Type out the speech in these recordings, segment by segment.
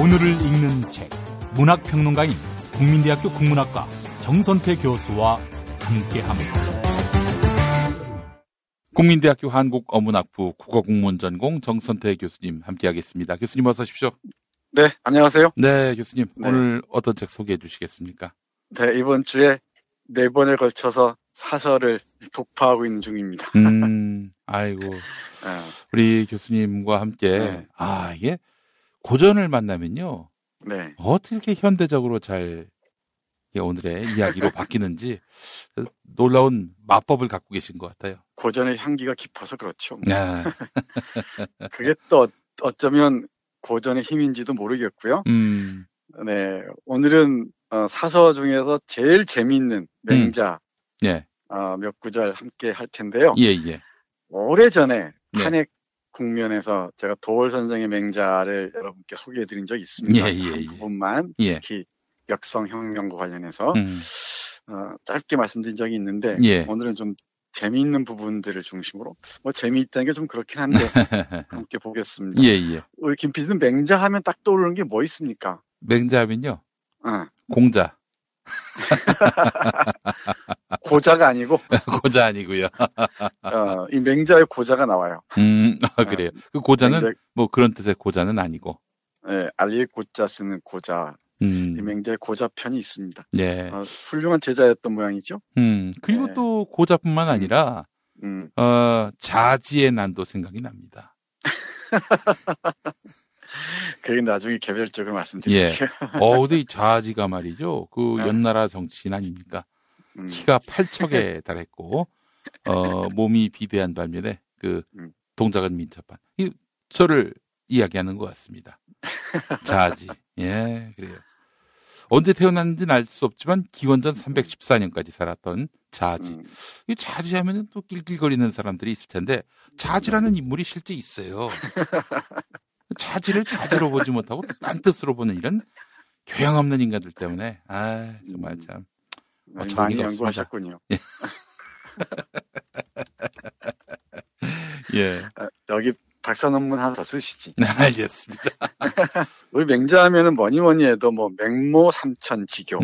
오늘을 읽는 책, 문학평론가인 국민대학교 국문학과 정선태 교수와 함께합니다. 국민대학교 한국어문학부 국어국문전공 정선태 교수님 함께하겠습니다. 교수님 어서 오십시오. 네, 안녕하세요. 네, 교수님. 네. 오늘 어떤 책 소개해 주시겠습니까? 네, 이번 주에 4번에 걸쳐서 사설을 독파하고 있는 중입니다. 아이고. 우리 교수님과 함께, 네. 이게 고전을 만나면요. 네. 어떻게 이렇게 현대적으로 잘 오늘의 이야기로 바뀌는지 놀라운 마법을 갖고 계신 것 같아요. 고전의 향기가 깊어서 그렇죠. 아. 그게 또 어쩌면 고전의 힘인지도 모르겠고요. 네, 오늘은 사서 중에서 제일 재미있는 맹자 예. 몇 구절 함께 할 텐데요. 예. 오래전에 네. 탄핵 국면에서 제가 도월 선생의 맹자를 여러분께 소개해드린 적이 있습니다. 한 부분만 특히 역성혁명과 관련해서 짧게 말씀드린 적이 있는데 오늘은 좀 재미있는 부분들을 중심으로 재미있다는 게 좀 그렇긴 한데 함께 보겠습니다. 우리 김 PD는 맹자 하면 딱 떠오르는 게 뭐 있습니까? 맹자 하면요. 공자. 고자가 아니고 고자 아니고요. 이 맹자의 고자가 나와요. 그래요. 그 고자는 맹자, 뭐 그런 뜻의 고자는 아니고. 네, 알릴 고자 쓰는 고자. 이 맹자의 고자편이 있습니다. 예. 훌륭한 제자였던 모양이죠. 그리고 또 고자뿐만 아니라 자지의 난도 생각이 납니다. 그게 나중에 개별적으로 말씀드릴게요. 근데 이 자지가 말이죠. 그 연나라 정치인 아닙니까? 키가 8척에 달했고, 몸이 비대한 반면에 그 동작은 민첩한. 저를 이야기하는 것 같습니다. 자지. 예, 그래요. 언제 태어났는지는 알 수 없지만 기원전 314년까지 살았던 자지. 이 자지 하면은 또 낄낄거리는 사람들이 있을 텐데 자지라는 인물이 실제 있어요. 자지를 자지로 보지 못하고 딴 뜻으로 보는 이런 교양 없는 인간들 때문에 정말 참 많이 연구하셨군요. 예. 여기 박사 논문 하나 더 쓰시지. 네, 알겠습니다. 우리 맹자 하면은 뭐니 해도 맹모 삼천지교.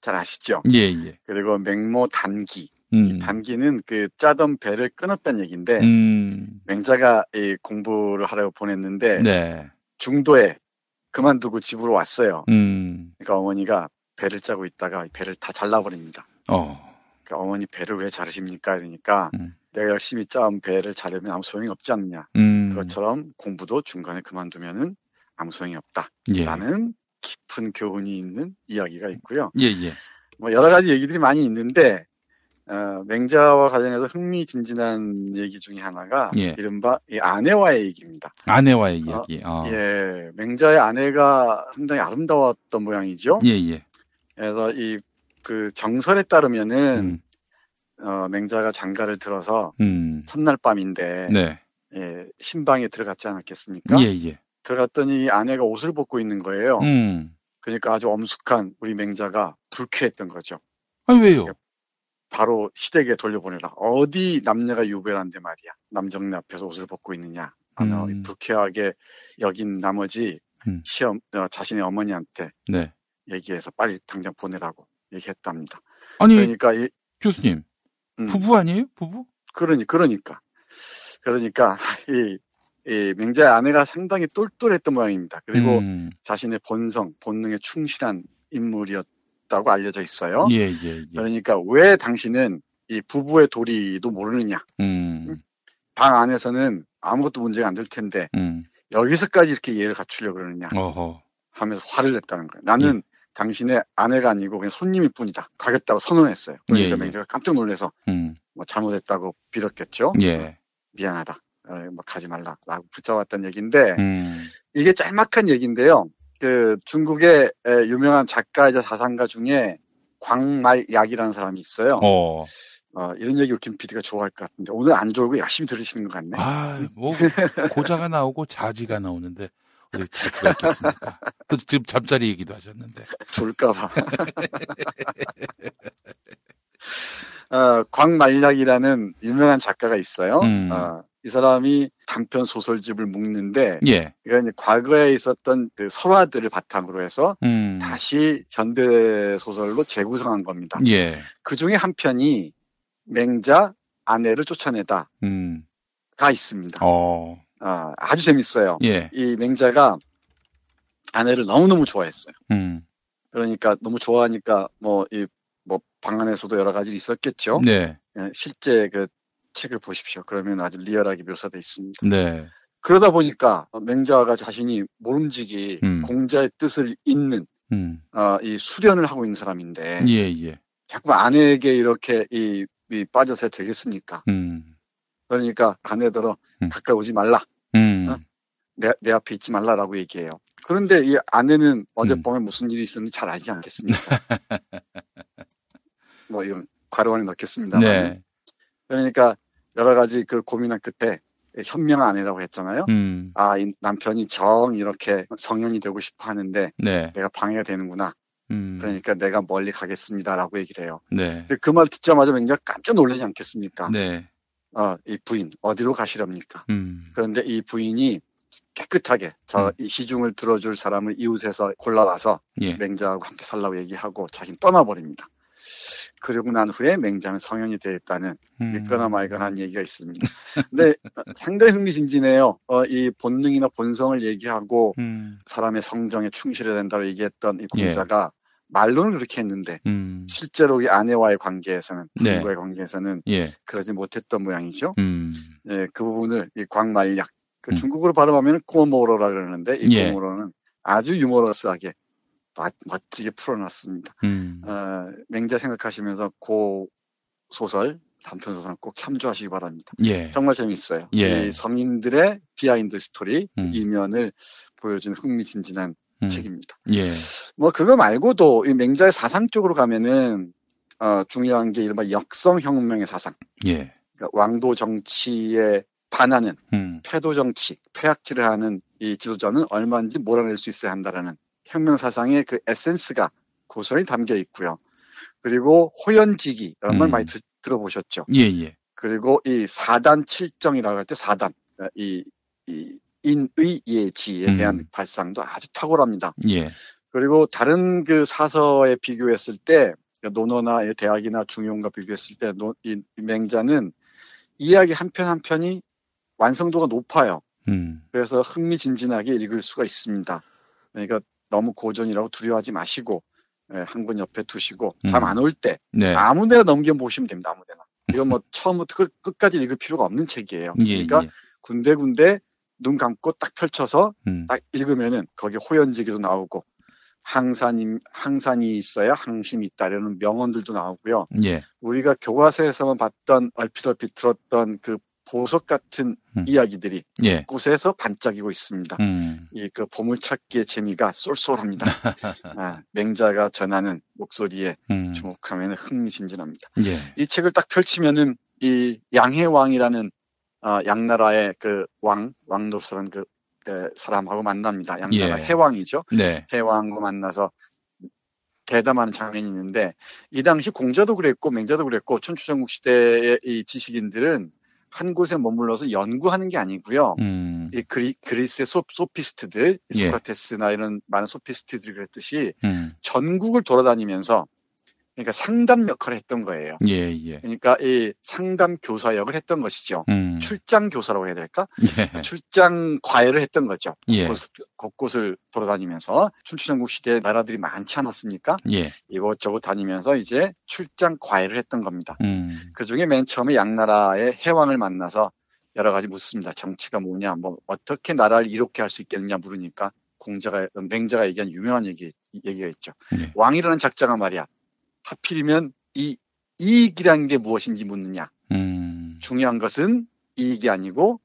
잘 아시죠? 예. 그리고 맹모 단기. 단기는 그 짜던 배를 끊었다는 얘기인데, 맹자가 이 공부를 하려고 보냈는데, 중도에 그만두고 집으로 왔어요. 그러니까 어머니가 배를 짜고 있다가 배를 다 잘라버립니다. 그러니까 어머니 배를 왜 자르십니까? 이러니까 내가 열심히 짜온 배를 자르면 아무 소용이 없지 않느냐. 그것처럼 공부도 중간에 그만두면은 아무 소용이 없다. 라는 깊은 교훈이 있는 이야기가 있고요. 여러 가지 얘기들이 많이 있는데, 맹자와 관련해서 흥미진진한 얘기 중에 하나가 이른바 이 아내와의 얘기입니다. 아내와의 이야기. 맹자의 아내가 상당히 아름다웠던 모양이죠. 예. 그래서 그 정설에 따르면은 맹자가 장가를 들어서 첫날 밤인데 신방에 들어갔지 않았겠습니까? 예. 들어갔더니 아내가 옷을 벗고 있는 거예요. 그러니까 아주 엄숙한 우리 맹자가 불쾌했던 거죠. 왜요? 바로 시댁에 돌려보내라. 어디 남녀가 유별한데 말이야. 남정네 앞에서 옷을 벗고 있느냐. 불쾌하게 여긴 나머지 자신의 어머니한테 얘기해서 빨리 당장 보내라고 얘기했답니다. 아니, 그러니까 교수님, 부부 아니에요? 부부? 그러니까 이 맹자의 아내가 상당히 똘똘했던 모양입니다. 그리고 자신의 본능에 충실한 인물이었다고 알려져 있어요. 예. 그러니까 왜 당신은 이 부부의 도리도 모르느냐? 방 안에서는 아무것도 문제가 안 될 텐데 여기서까지 이렇게 이해를 갖추려고 그러느냐? 하면서 화를 냈다는 거예요. 나는 당신의 아내가 아니고 그냥 손님일 뿐이다. 가겠다고 선언했어요. 그러니까 맹자가 깜짝 놀라서 잘못했다고 빌었겠죠. 미안하다. 가지 말라라고 붙잡았다는 얘기인데 이게 짤막한 얘기인데요. 그 중국의 유명한 작가이자 사상가 중에 광말약이라는 사람이 있어요. 이런 얘기 김 PD가 좋아할 것 같은데 오늘 안 졸고 열심히 들으시는 것 같네. 고자가 나오고 자지가 나오는데 어디 잘 수가 있겠습니까? 또 지금 잠자리 얘기도 하셨는데. 졸까봐. 광만략이라는 유명한 작가가 있어요. 이 사람이 단편 소설집을 묶는데, 예. 이건 과거에 있었던 그 설화들을 바탕으로 해서 다시 현대 소설로 재구성한 겁니다. 예. 그 중에 한 편이 맹자 아내를 쫓아내다가 있습니다. 아주 재밌어요. 예. 이 맹자가 아내를 너무너무 좋아했어요. 그러니까 너무 좋아하니까 방 안에서도 여러 가지 있었겠죠. 네. 실제 그 책을 보십시오. 그러면 아주 리얼하게 묘사되어 있습니다. 네. 그러다 보니까 맹자가 자신이 모름지기 공자의 뜻을 잇는 이 수련을 하고 있는 사람인데 예. 자꾸 아내에게 이렇게 빠져서 되겠습니까? 그러니까 아내더러 가까이 오지 말라. 내 앞에 있지 말라라고 얘기해요. 그런데 이 아내는 어젯밤에 무슨 일이 있었는지 잘 알지 않겠습니까? 이런 괄호 안에 넣겠습니다. 네. 그러니까 여러 가지 그 고민한 끝에 현명 아내라고 했잖아요. 이 남편이 이렇게 성현이 되고 싶어 하는데 네. 내가 방해가 되는구나. 그러니까 내가 멀리 가겠습니다라고 얘기를 해요. 네. 그 말 듣자마자 맹자가 깜짝 놀라지 않겠습니까? 네. 이 부인 어디로 가시렵니까? 그런데 이 부인이 깨끗하게 이 시중을 들어줄 사람을 이웃에서 골라와서 맹자하고 함께 살라고 얘기하고 자기는 떠나버립니다. 그러고 난 후에 맹자는 성현이 되었다는 믿거나 말거나 한 얘기가 있습니다. 근데 상당히 흥미진진해요. 이 본능이나 본성을 얘기하고 사람의 성정에 충실해야 된다고 얘기했던 이 공자가 말로는 그렇게 했는데 실제로 이 아내와의 관계에서는 부인과의 관계에서는 그러지 못했던 모양이죠. 그 부분을 이 광만략 중국어로 발음하면 꼬모로라 그러는데 이 꼬모로는 아주 유머러스하게 멋지게 풀어놨습니다. 맹자 생각하시면서 소설, 단편소설 꼭 참조하시기 바랍니다. 정말 재밌어요. 이 성인들의 비하인드 스토리 이면을 보여준 흥미진진한 책입니다. 그거 말고도 이 맹자의 사상 쪽으로 가면은 중요한 게 이른바 역성혁명의 사상. 그러니까 왕도 정치에 반하는 패도 정치, 폐악질을 하는 이 지도자는 얼마든지 몰아낼 수 있어야 한다라는 혁명 사상의 그 에센스가 고스란히 담겨 있고요. 그리고 호연지기라는 말 많이 들어보셨죠? 그리고 이 사단 칠정이라고 할 때 사단, 이 인의 예지에 대한 발상도 아주 탁월합니다. 그리고 다른 그 사서에 비교했을 때 논어나 대학이나 중용과 비교했을 때 이 맹자는 이야기 한 편 한 편이 완성도가 높아요. 그래서 흥미진진하게 읽을 수가 있습니다. 그러니까 너무 고전이라고 두려워하지 마시고 한 권 옆에 두시고 잠 안 올 때 아무데나 넘겨보시면 됩니다. 아무데나. 이건 처음부터 끝까지 읽을 필요가 없는 책이에요. 그러니까 군데군데 눈 감고 딱 펼쳐서 딱 읽으면은 거기 호연지기도 나오고 항산이 있어야 항심이 있다라는 명언들도 나오고요. 우리가 교과서에서만 봤던 얼핏 들었던 그 보석 같은 이야기들이 곳에서 반짝이고 있습니다. 이 그 보물찾기의 재미가 쏠쏠합니다. 맹자가 전하는 목소리에 주목하면 흥미진진합니다. 이 책을 딱 펼치면은 이 양해왕이라는 양나라의 그 왕노스라는 그 사람하고 만납니다. 양나라 해왕이죠. 해왕과 만나서 대담하는 장면이 있는데 이 당시 공자도 그랬고 맹자도 그랬고 춘추전국 시대의 이 지식인들은 한 곳에 머물러서 연구하는 게 아니고요. 이 그리스의 소피스트들, 소크라테스나 이런 많은 소피스트들이 그랬듯이 전국을 돌아다니면서 그러니까 상담 역할을 했던 거예요. 그러니까 이 상담 교사 역을 했던 것이죠. 출장 교사라고 해야 될까? 출장 과외를 했던 거죠. 곳곳을 돌아다니면서 춘추전국 시대에 나라들이 많지 않았습니까? 이곳저곳 다니면서 이제 출장 과외를 했던 겁니다. 그중에 맨 처음에 양나라의 해왕을 만나서 여러 가지 묻습니다. 정치가 뭐냐, 어떻게 나라를 이롭게 할 수 있겠느냐 물으니까 맹자가 얘기한 유명한 얘기가 있죠. 왕이라는 작자가 말이야. 하필이면 이 이익이라는 게 무엇인지 묻느냐. 중요한 것은 이익이 아니고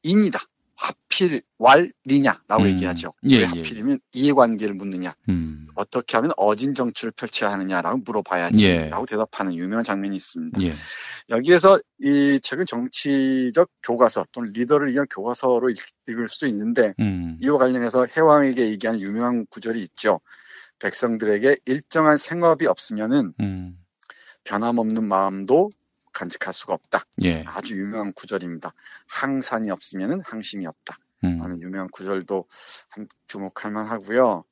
인이다. 하필 왈리냐라고 얘기하죠. 왜 하필이면 이해관계를 묻느냐. 어떻게 하면 어진 정치를 펼쳐야 하느냐라고 물어봐야지라고 대답하는 유명한 장면이 있습니다. 여기에서 이 책은 정치적 교과서 또는 리더를 위한 교과서로 읽을 수도 있는데 이와 관련해서 해왕에게 얘기하는 유명한 구절이 있죠. 백성들에게 일정한 생업이 없으면은 변함없는 마음도 간직할 수가 없다. 예. 아주 유명한 구절입니다. 항산이 없으면 항심이 없다. 라는 유명한 구절도 주목할 만하고요.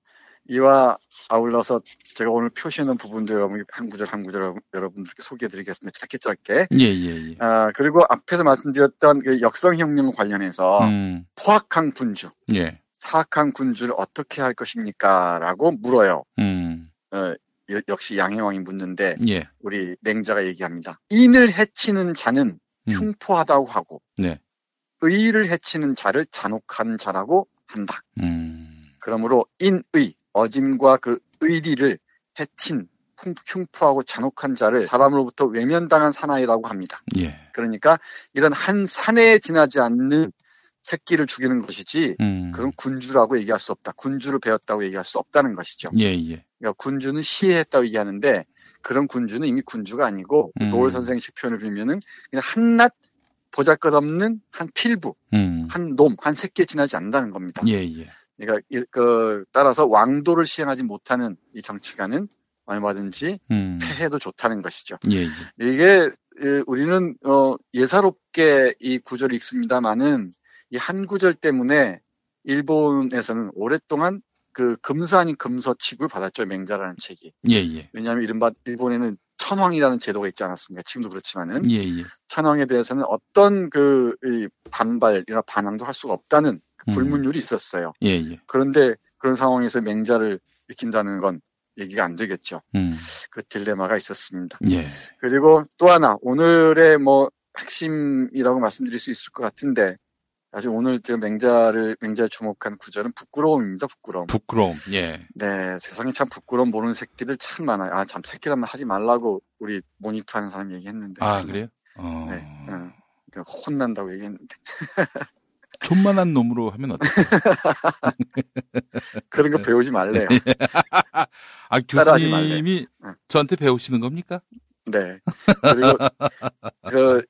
이와 아울러서 제가 오늘 표시해놓은 부분들 여러분 한 구절 여러분들께 소개해드리겠습니다. 짧게. 예. 그리고 앞에서 말씀드렸던 그 역성혁명 관련해서 포악한 군주, 예. 사악한 군주를 어떻게 할 것입니까? 라고 물어요. 역시 양해왕이 묻는데 예. 우리 맹자가 얘기합니다. 인을 해치는 자는 흉포하다고 하고 네. 의를 해치는 자를 잔혹한 자라고 한다. 그러므로 인의, 어짐과 그 의리를 해친 흉포하고 잔혹한 자를 사람으로부터 외면당한 사나이라고 합니다. 예. 그러니까 이런 한 사내에 지나지 않는 새끼를 죽이는 것이지 그건 군주라고 얘기할 수 없다. 군주를 배웠다고 얘기할 수 없다는 것이죠. 예. 그러니까 군주는 시해했다고 얘기하는데 그런 군주는 이미 군주가 아니고 노을 선생식 표현을 빌면은 그냥 한낱 보잘것없는 한 필부, 한 놈, 한 새끼에 지나지 않는다는 겁니다. 예. 그러니까 따라서 왕도를 시행하지 못하는 이 정치가는 얼마든지 패해도 좋다는 것이죠. 예. 이게 우리는 예사롭게 이 구절을 읽습니다만은 이 한 구절 때문에 일본에서는 오랫동안 그 금서 아닌 금서 취급을 받았죠. 맹자라는 책이. 예. 왜냐하면 이른바 일본에는 천황이라는 제도가 있지 않았습니까? 지금도 그렇지만은 예. 천황에 대해서는 어떤 이 반발이나 반항도 할 수가 없다는 그 불문율이 있었어요. 예. 그런데 그런 상황에서 맹자를 익힌다는 건 얘기가 안 되겠죠. 그 딜레마가 있었습니다. 예. 그리고 또 하나 오늘의 핵심이라고 말씀드릴 수 있을 것 같은데 아주 오늘 제가 맹자를 주목한 구절은 부끄러움입니다. 부끄러움. 예. 네, 세상에 참 부끄러움 모르는 새끼들 참 많아요. 참 새끼라면 하지 말라고 우리 모니터하는 사람이 얘기했는데. 그래요? 네, 혼난다고 얘기했는데. 존만한 놈으로 하면 어떡해요? 그런 거 배우지 말래요. 교수님이 저한테 배우시는 겁니까? 네. 그리고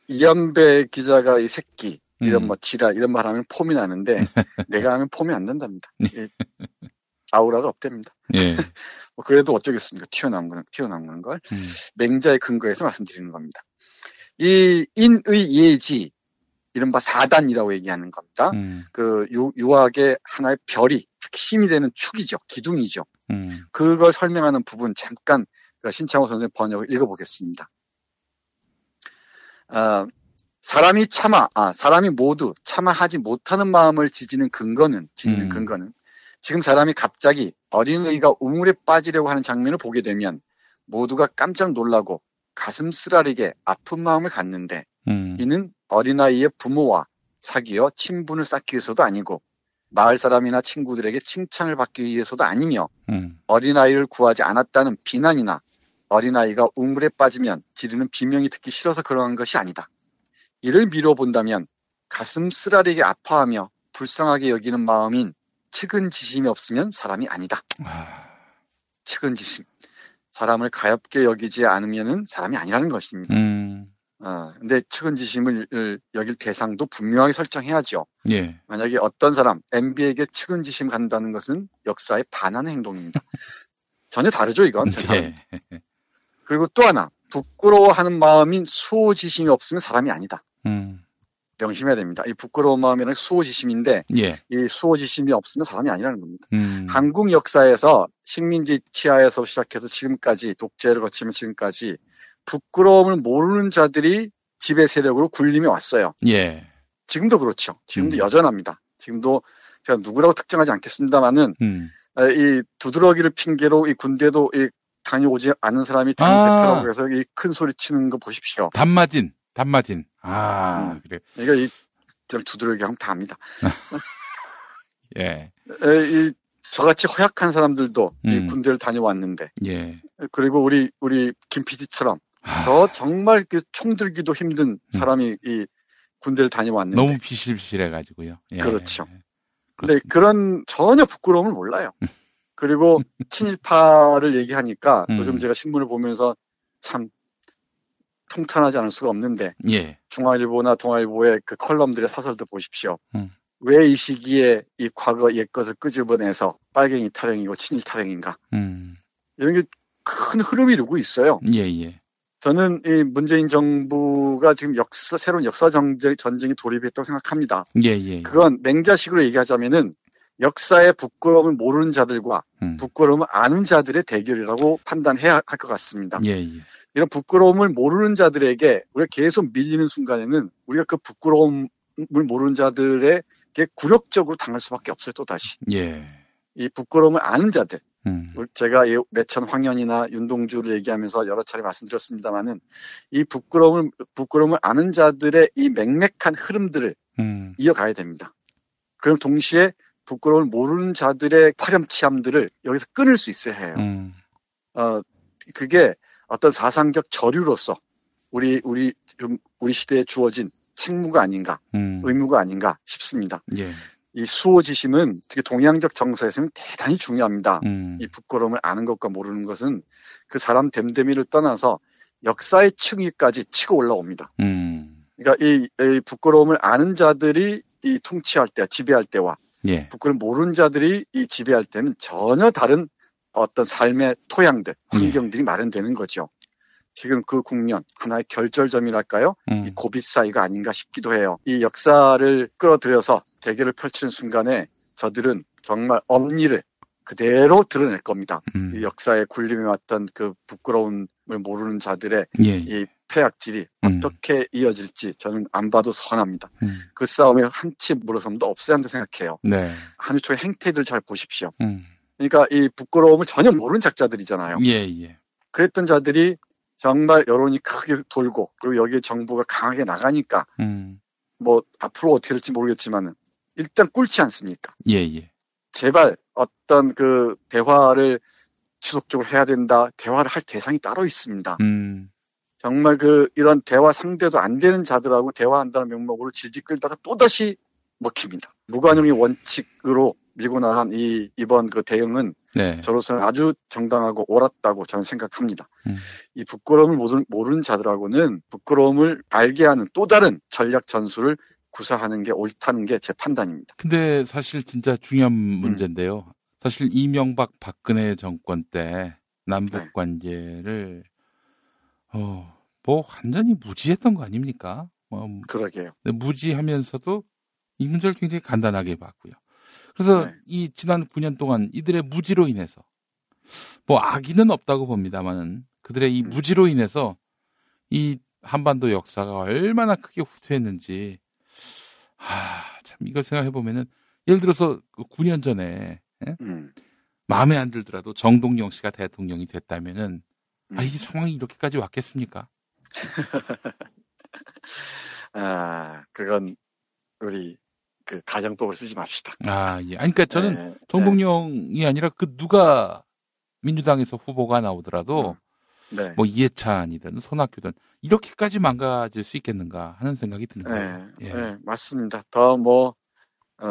이연배 기자가 이 새끼 이런 지랄 이런 말 하면 폼이 나는데 내가 하면 폼이 안 난답니다. 아우라가 없답니다. 예. 그래도 어쩌겠습니까? 튀어나온 걸 맹자의 근거에서 말씀드리는 겁니다. 이 인의 예지 이른바 사단이라고 얘기하는 겁니다. 그 유학의 하나의 별이 핵심이 되는 축이죠. 기둥이죠. 그걸 설명하는 부분 잠깐 신창호 선생님 번역을 읽어보겠습니다. 사람이 모두 참아하지 못하는 마음을 지지는 근거는 지금 사람이 갑자기 어린아이가 우물에 빠지려고 하는 장면을 보게 되면 모두가 깜짝 놀라고 가슴 쓰라리게 아픈 마음을 갖는데 이는 어린아이의 부모와 사귀어 친분을 쌓기 위해서도 아니고 마을 사람이나 친구들에게 칭찬을 받기 위해서도 아니며 어린아이를 구하지 않았다는 비난이나 어린아이가 우물에 빠지면 지르는 비명이 듣기 싫어서 그러한 것이 아니다. 이를 미뤄본다면 가슴 쓰라리게 아파하며 불쌍하게 여기는 마음인 측은지심이 없으면 사람이 아니다. 측은지심. 사람을 가엾게 여기지 않으면 사람이 아니라는 것입니다. 근데 측은지심을 여길 대상도 분명하게 설정해야죠. 예. 만약에 어떤 사람, MB에게 측은지심 간다는 것은 역사에 반하는 행동입니다. 전혀 다르죠, 이건. 예. 그리고 또 하나, 부끄러워하는 마음인 수호지심이 없으면 사람이 아니다. 명심해야 됩니다. 이 부끄러운 마음이란 수호지심인데 예. 이 수호지심이 없으면 사람이 아니라는 겁니다. 한국 역사에서 식민지 치하에서 시작해서 지금까지 독재를 거치면 지금까지 부끄러움을 모르는 자들이 지배 세력으로 군림해 왔어요. 예. 지금도 그렇죠. 지금도 여전합니다. 지금도 제가 누구라고 특정하지 않겠습니다만은 이 두드러기를 핑계로 이 군대도 이 다녀오지 않은 사람이 당대표라고 해서 이 큰 소리 치는 거 보십시오. 단마진. 그래. 그러니까 이 두드러기 하면 다 합니다. 예. 저같이 허약한 사람들도 이 군대를 다녀왔는데. 예. 그리고 우리 김 PD처럼 저 정말 그 총들기도 힘든 사람이 이 군대를 다녀왔는데. 너무 비실비실해가지고요. 예. 그렇죠. 근데 그런 전혀 부끄러움을 몰라요. 그리고 친일파를 얘기하니까 요즘 제가 신문을 보면서 참 통탄하지 않을 수가 없는데 예. 중앙일보나 동아일보의 그 컬럼들의 사설도 보십시오. 왜 이 시기에 이 과거 옛것을 끄집어내서 빨갱이 타령이고 친일 타령인가. 이런 게 큰 흐름이 이루고 있어요. 예. 저는 이 문재인 정부가 지금 새로운 역사 전쟁에 돌입했다고 생각합니다. 예. 그건 맹자식으로 얘기하자면은 역사의 부끄러움을 모르는 자들과 부끄러움을 아는 자들의 대결이라고 판단해야 할 것 같습니다. 예. 이런 부끄러움을 모르는 자들에게 우리가 계속 밀리는 순간에는 우리가 그 부끄러움을 모르는 자들에게 굴욕적으로 당할 수밖에 없어요, 또다시. 예. 이 부끄러움을 아는 자들. 제가 매천 황현이나 윤동주를 얘기하면서 여러 차례 말씀드렸습니다만은 이 부끄러움을 아는 자들의 이 맥맥한 흐름들을 이어가야 됩니다. 그럼 동시에 부끄러움을 모르는 자들의 파렴치함들을 여기서 끊을 수 있어야 해요. 그게 어떤 사상적 저류로서 우리 시대에 주어진 책무가 아닌가, 의무가 아닌가 싶습니다. 예. 이 수호지심은 특히 동양적 정서에서는 대단히 중요합니다. 이 부끄러움을 아는 것과 모르는 것은 그 사람 됨됨이를 떠나서 역사의 층위까지 치고 올라옵니다. 그러니까 이 부끄러움을 아는 자들이 이 통치할 때, 지배할 때와 예. 부끄러움을 모르는 자들이 이 지배할 때는 전혀 다른 어떤 삶의 토양들, 환경들이 마련되는 거죠. 지금 그 국면 하나의 결절점이랄까요? 이 고빗 사이가 아닌가 싶기도 해요. 이 역사를 끌어들여서 대결을 펼치는 순간에 저들은 정말 엄니를 그대로 드러낼 겁니다. 이 역사에 군림해왔던 그 부끄러움을 모르는 자들의 이 폐악질이 어떻게 이어질지 저는 안 봐도 선합니다. 그 싸움에 한치 물러섬도 없어야 한다고 생각해요. 네. 한유초의 행태들 잘 보십시오. 그러니까 이 부끄러움을 전혀 모르는 작자들이잖아요. 예. 그랬던 자들이 정말 여론이 크게 돌고 그리고 여기에 정부가 강하게 나가니까 뭐 앞으로 어떻게 될지 모르겠지만은 일단 꿇지 않습니까? 예. 제발 어떤 그 대화를 지속적으로 해야 된다. 대화를 할 대상이 따로 있습니다. 정말 이런 대화 상대도 안 되는 자들하고 대화한다는 명목으로 질질 끌다가 또다시 먹힙니다. 무관용의 원칙으로 밀고 나간 이번 그 대응은 저로서는 아주 정당하고 옳았다고 저는 생각합니다. 이 부끄러움을 모르는 자들하고는 부끄러움을 알게 하는 또 다른 전략 전술을 구사하는 게 옳다는 게 제 판단입니다. 근데 사실 진짜 중요한 문제인데요. 사실 이명박 박근혜 정권 때 남북 관계를 뭐 완전히 무지했던 거 아닙니까? 그러게요. 무지하면서도 이 문제를 굉장히 간단하게 봤고요. 그래서 이 지난 9년 동안 이들의 무지로 인해서 뭐 악의는 없다고 봅니다만은 그들의 이 무지로 인해서 이 한반도 역사가 얼마나 크게 후퇴했는지 참 이걸 생각해 보면은 예를 들어서 9년 전에 마음에 안 들더라도 정동영 씨가 대통령이 됐다면은 이 상황이 이렇게까지 왔겠습니까? 그건 우리 그 가정법을 쓰지 맙시다. 예. 그러니까 저는 정동영이 아니라 누가 민주당에서 후보가 나오더라도 뭐 이해찬이든 손학규든 이렇게까지 망가질 수 있겠는가 하는 생각이 드는 거예요. 네, 맞습니다.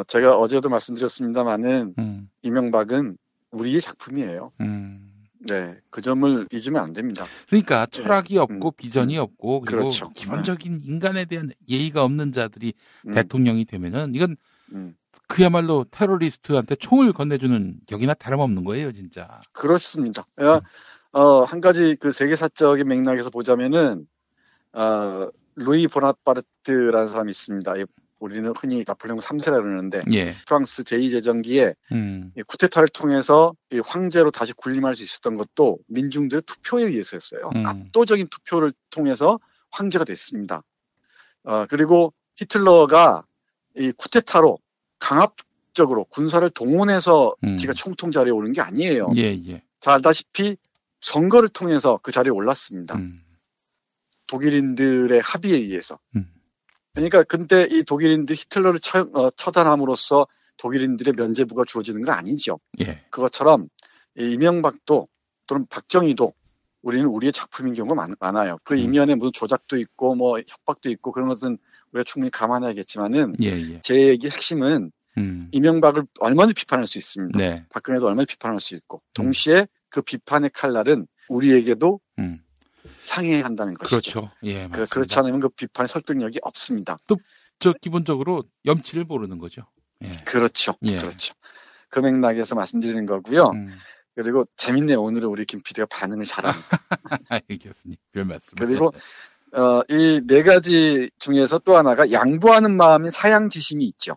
제가 어제도 말씀드렸습니다만은 이명박은 우리의 작품이에요. 네, 그 점을 잊으면 안 됩니다. 그러니까 철학이 없고 비전이 없고 그리고 그렇죠. 기본적인 인간에 대한 예의가 없는 자들이 대통령이 되면은 이건 그야말로 테러리스트한테 총을 건네주는 격이나 다름없는 거예요, 진짜. 그렇습니다. 한 가지 그 세계사적인 맥락에서 보자면은 루이 보나파르트라는 사람이 있습니다. 우리는 흔히 나폴레옹 3세라 그러는데 프랑스 제2제정기에 쿠데타를 통해서 황제로 다시 군림할 수 있었던 것도 민중들의 투표에 의해서였어요. 압도적인 투표를 통해서 황제가 됐습니다. 그리고 히틀러가 이 쿠데타로 강압적으로 군사를 동원해서 지가 총통 자리에 오른 게 아니에요. 잘 알다시피 선거를 통해서 그 자리에 올랐습니다. 독일인들의 합의에 의해서. 그러니까 근데 이 독일인들이 히틀러를 처단함으로써 독일인들의 면죄부가 주어지는 건 아니죠. 그것처럼 이명박도 또는 박정희도 우리는 우리의 작품인 경우가 많아요. 그 이면에 무슨 조작도 있고 뭐 협박도 있고 그런 것은 우리가 충분히 감안해야겠지만은 제 얘기 핵심은 이명박을 얼마나 비판할 수 있습니다. 박근혜도 얼마나 비판할 수 있고 동시에 그 비판의 칼날은 우리에게도 향해야 한다는 것이죠. 그렇죠. 그렇지 않으면 그 비판의 설득력이 없습니다. 또 기본적으로 염치를 모르는 거죠. 그렇죠. 그렇죠. 그 맥락에서 말씀드리는 거고요. 그리고 재밌네요. 오늘은 우리 김 PD가 반응을 잘합니다. 교수님, 별 말씀. 그리고 이 네 가지 중에서 또 하나가 양보하는 마음인 사양지심이 있죠.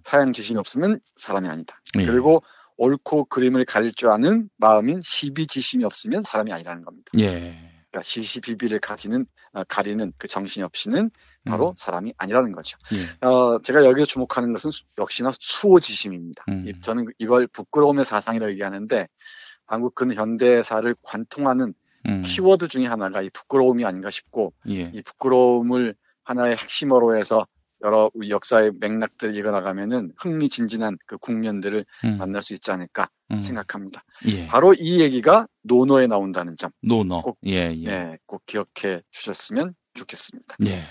사양지심이 없으면 사람이 아니다. 예. 그리고 옳고 그름을 가릴 줄 아는 마음인 시비지심이 없으면 사람이 아니라는 겁니다. 예. 그러니까 시시비비를 가리는 그 정신이 없이는 바로 사람이 아니라는 거죠. 예. 제가 여기서 주목하는 것은 역시나 수호지심입니다. 저는 이걸 부끄러움의 사상이라고 얘기하는데 한국 근현대사를 관통하는 키워드 중에 하나가 이 부끄러움이 아닌가 싶고 예. 이 부끄러움을 하나의 핵심어로 해서 여러 우리 역사의 맥락들을 읽어나가면은 흥미진진한 그 국면들을 만날 수 있지 않을까 생각합니다. 예. 바로 이 얘기가 노노에 나온다는 점. 노노. 꼭, 예. 네, 꼭 기억해 주셨으면 좋겠습니다. 예.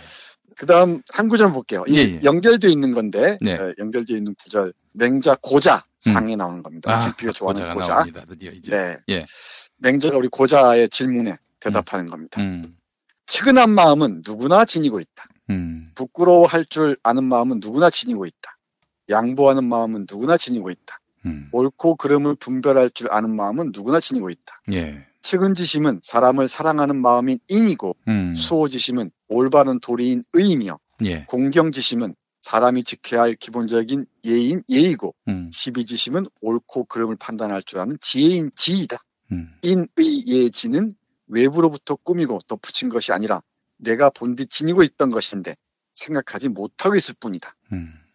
그 다음 한 구절 볼게요. 예. 연결되어 있는 건데, 네. 연결되어 있는 구절, 맹자 고자 상에 나오는 겁니다. 김피가 좋아하는 고자. 나옵니다. 드디어 이제. 네. 예. 맹자가 우리 고자의 질문에 대답하는 겁니다. 측은한 마음은 누구나 지니고 있다. 부끄러워할 줄 아는 마음은 누구나 지니고 있다. 양보하는 마음은 누구나 지니고 있다. 옳고 그름을 분별할 줄 아는 마음은 누구나 지니고 있다. 예. 측은지심은 사람을 사랑하는 마음인 인이고 수호지심은 올바른 도리인 의이며 예. 공경지심은 사람이 지켜야 할 기본적인 예인 예이고 시비지심은 옳고 그름을 판단할 줄 아는 지혜인 지이다. 인의예지는 외부로부터 꾸미고 덧붙인 것이 아니라 내가 본디 지니고 있던 것인데 생각하지 못하고 있을 뿐이다.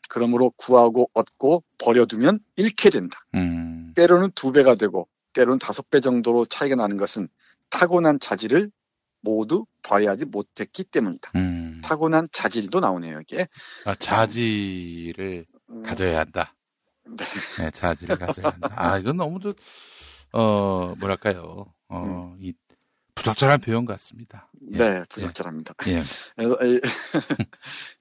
그러므로 구하고 얻고 버려두면 잃게 된다. 때로는 2배가 되고 때로는 5배 정도로 차이가 나는 것은 타고난 자질을 모두 발휘하지 못했기 때문이다. 타고난 자질도 나오네요, 여기에. 자질을 가져야 한다. 네. 네, 자질을 가져야 한다. 이건 너무 뭐랄까요. 이 부적절한 표현 같습니다. 예. 네, 부적절합니다. 예. 그래서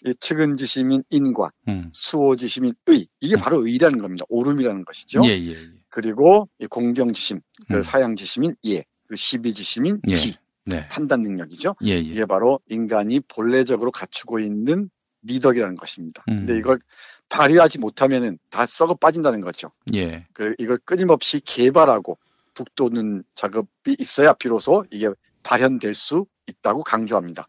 이 측은지심인 인과 수호지심인 의, 이게 바로 의라는 겁니다. 옳음이라는 것이죠. 예. 그리고 이 공경지심, 그 사양지심인 예, 그리고 시비지심인 지, 네. 판단 능력이죠. 예. 이게 바로 인간이 본래적으로 갖추고 있는 미덕이라는 것입니다. 근데 이걸 발휘하지 못하면은 다 썩어 빠진다는 거죠. 예. 이걸 끊임없이 개발하고 북돋는 작업이 있어야 비로소 이게 발현될 수 있다고 강조합니다.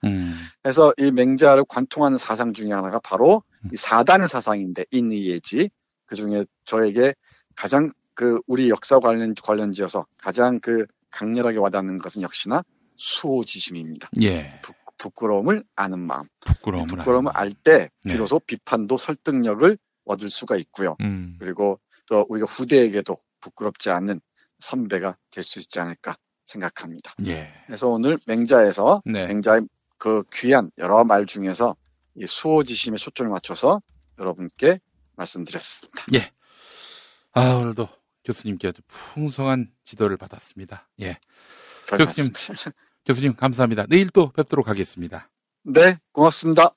그래서 이 맹자를 관통하는 사상 중에 하나가 바로 이 4단의 사상인데 인의예지, 그 중에 저에게 가장 우리 역사 관련지어서 가장 강렬하게 와닿는 것은 역시나 수호지심입니다. 예. 부끄러움을 아는 마음. 부끄러움을 알 때 비로소 비판도 설득력을 얻을 수가 있고요. 그리고 또 우리가 후대에게도 부끄럽지 않은 선배가 될 수 있지 않을까 생각합니다. 예. 그래서 오늘 맹자에서 맹자의 그 귀한 여러 말 중에서 이 수호지심에 초점을 맞춰서 여러분께 말씀드렸습니다. 예. 오늘도 교수님께 아주 풍성한 지도를 받았습니다. 예. 교수님 감사합니다. 내일 또 뵙도록 하겠습니다. 네, 고맙습니다.